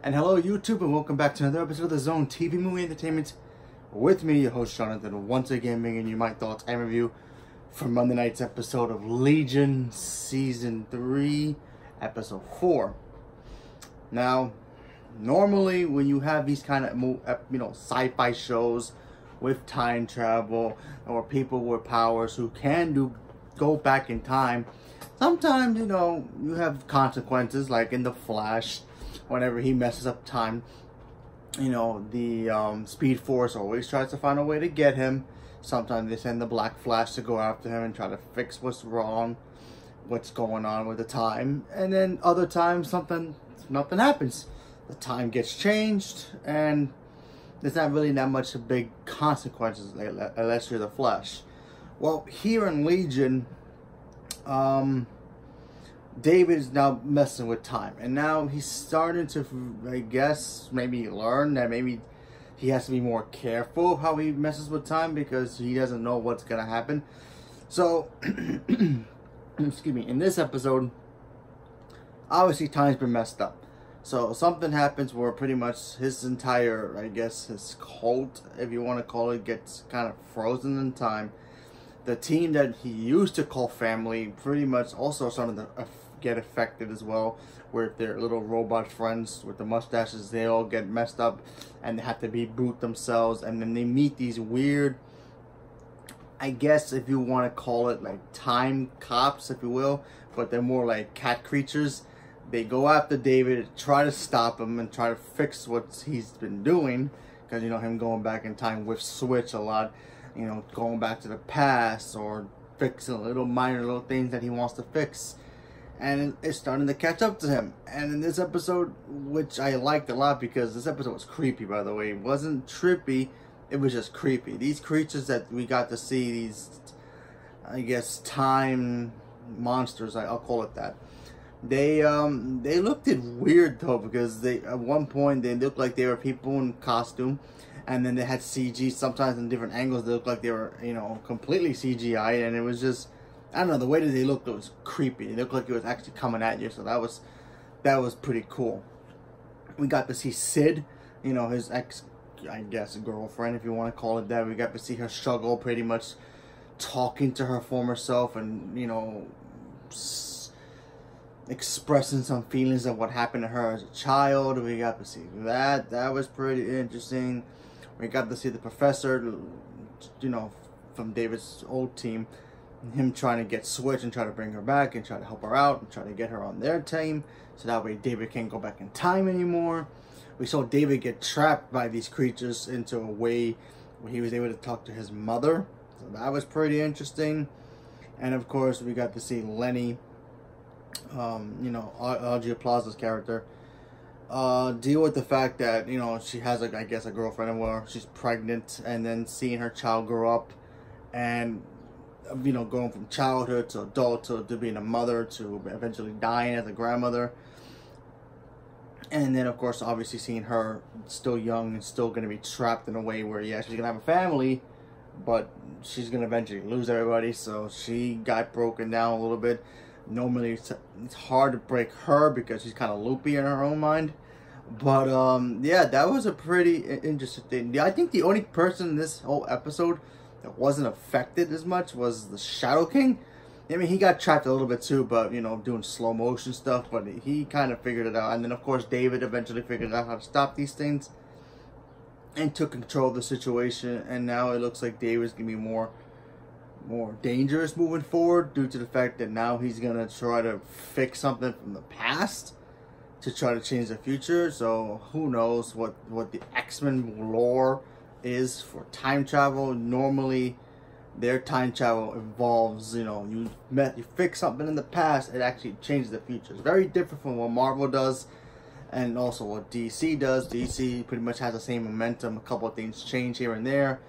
And hello YouTube, and welcome back to another episode of the Zone TV Movie Entertainment with me, your host Jonathan, once again bringing you my thoughts and review for Monday night's episode of Legion Season 3, Episode 4. Now, normally when you have these kind of sci-fi shows with time travel or people with powers who can go back in time, sometimes you have consequences, like in The Flash. Whenever he messes up time, the Speed Force always tries to find a way to get him. Sometimes they send the Black Flash to go after him and try to fix what's wrong, what's going on with the time. And then other times nothing happens. The time gets changed and there's not really that much big consequences unless you're the Flash. Well, here in Legion, David is now messing with time, and now he's starting to, I guess, maybe learn that maybe he has to be more careful of how he messes with time because he doesn't know what's gonna happen. So, excuse me, in this episode, obviously time's been messed up. So something happens where pretty much his entire, I guess, his cult, if you want to call it, gets kind of frozen in time. The team that he used to call family pretty much also started to get affected as well, where their little robot friends with the mustaches, they all get messed up and they have to reboot themselves, and then they meet these weird, I guess if you want to call it, like time cops, if you will, but they're more like cat creatures. They go after David, try to stop him and try to fix what he's been doing, because him going back in time with Switch a lot, going back to the past or fixing minor things that he wants to fix. And it's starting to catch up to him. And in this episode, which I liked a lot because this episode was creepy, by the way. It wasn't trippy, it was just creepy. These creatures that we got to see, these, I guess, time monsters, I'll call it that. They looked weird though, because at one point they looked like they were people in costume. And then they had CG, sometimes in different angles they looked like they were, completely CGI, and it was just, I don't know, the way that they looked, it was creepy. It looked like it was actually coming at you, so that was pretty cool. We got to see Sid, his ex, I guess, girlfriend, if you want to call it that. We got to see her struggle, pretty much talking to her former self and, expressing some feelings of what happened to her as a child. We got to see that. That was pretty interesting. We got to see the professor, from David's old team, him trying to get Switch and try to bring her back and try to help her out and try to get her on their team, so that way David can't go back in time anymore. We saw David get trapped by these creatures into a way where he was able to talk to his mother, so that was pretty interesting. And of course we got to see Lenny, Aubrey Plaza's character, deal with the fact that she has I guess a girlfriend where she's pregnant, and then seeing her child grow up and going from childhood to adulthood to being a mother to eventually dying as a grandmother. And then of course obviously seeing her still young and still going to be trapped in a way where she's going to have a family, but she's going to eventually lose everybody, so she got broken down a little bit. Normally it's hard to break her because she's kind of loopy in her own mind. But yeah, that was a pretty interesting thing. I think the only person in this whole episode that wasn't affected as much was the Shadow King. I mean, he got trapped a little bit too, but doing slow motion stuff, but he kind of figured it out. And then of course David eventually figured out how to stop these things and took control of the situation, and now it looks like David's gonna be more dangerous moving forward, due to the fact that now he's gonna try to fix something from the past to try to change the future. So who knows what the X-Men lore is for time travel. Normally their time travel involves you fix something in the past, it actually changes the future. It's very different from what Marvel does and also what DC does. DC pretty much has the same momentum. A couple of things change here and there.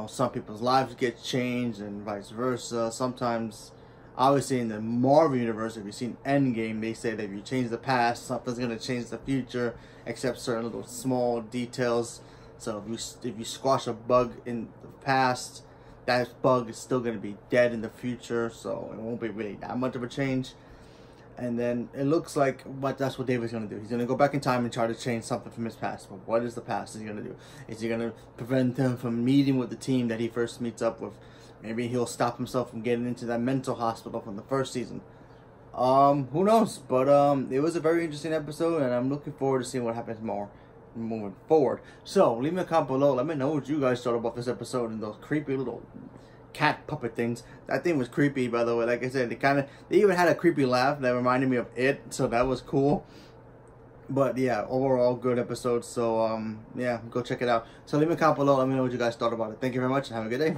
Some people's lives get changed and vice versa. Sometimes, obviously in the Marvel universe, if you've seen Endgame, they say that if you change the past, something's going to change the future, except certain little small details. So if you squash a bug in the past, that bug is still going to be dead in the future, so it won't be really that much of a change. And then it looks like that's what David's going to do. He's going to go back in time and try to change something from his past. But what is the past is he going to do? Is he going to prevent him from meeting with the team that he first meets up with? Maybe he'll stop himself from getting into that mental hospital from the first season. Who knows? But it was a very interesting episode, and I'm looking forward to seeing what happens more moving forward. So leave me a comment below. Let me know what you guys thought about this episode and those creepy little cat puppet things. That thing was creepy, by the way. Like I said, they even had a creepy laugh that reminded me of It, so that was cool. But yeah, overall good episode. So yeah, go check it out. So leave me a comment below. Let me know what you guys thought about it. Thank you very much and have a good day.